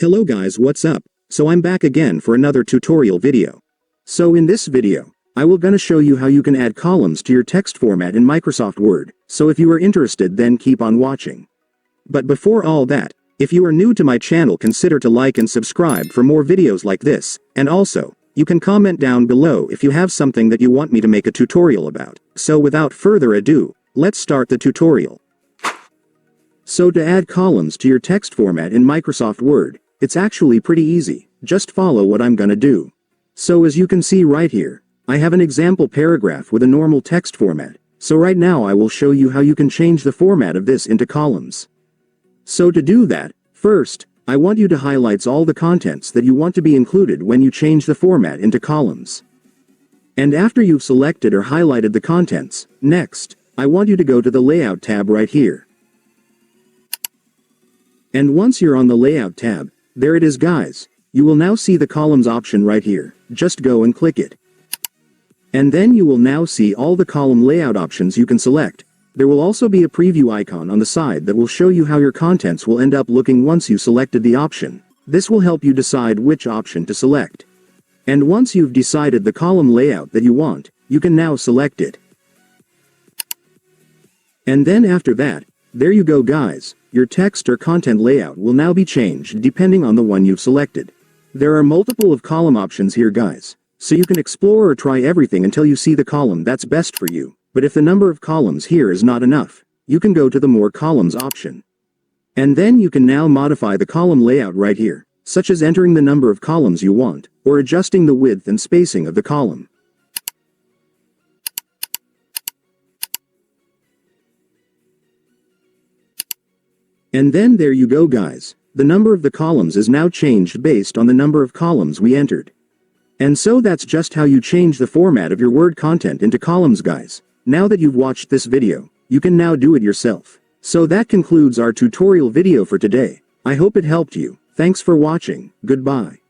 Hello guys, what's up? So I'm back again for another tutorial video. So in this video, I will gonna show you how you can add columns to your text format in Microsoft Word, so if you are interested then keep on watching. But before all that, if you are new to my channel consider to like and subscribe for more videos like this, and also, you can comment down below if you have something that you want me to make a tutorial about. So without further ado, let's start the tutorial. So to add columns to your text format in Microsoft Word, it's actually pretty easy, just follow what I'm gonna do. So as you can see right here, I have an example paragraph with a normal text format, so right now I will show you how you can change the format of this into columns. So to do that, first, I want you to highlight all the contents that you want to be included when you change the format into columns. And after you've selected or highlighted the contents, next, I want you to go to the Layout tab right here. And once you're on the Layout tab, there it is guys, you will now see the columns option right here, just go and click it. And then you will now see all the column layout options you can select. There will also be a preview icon on the side that will show you how your contents will end up looking once you selected the option. This will help you decide which option to select. And once you've decided the column layout that you want, you can now select it. And then after that, there you go guys, your text or content layout will now be changed depending on the one you've selected. There are multiple of column options here guys, so you can explore or try everything until you see the column that's best for you, but if the number of columns here is not enough, you can go to the More Columns option. And then you can now modify the column layout right here, such as entering the number of columns you want, or adjusting the width and spacing of the column. And then there you go guys, the number of the columns is now changed based on the number of columns we entered. And so that's just how you change the format of your Word content into columns guys. Now that you've watched this video, you can now do it yourself. So that concludes our tutorial video for today. I hope it helped you. Thanks for watching, goodbye.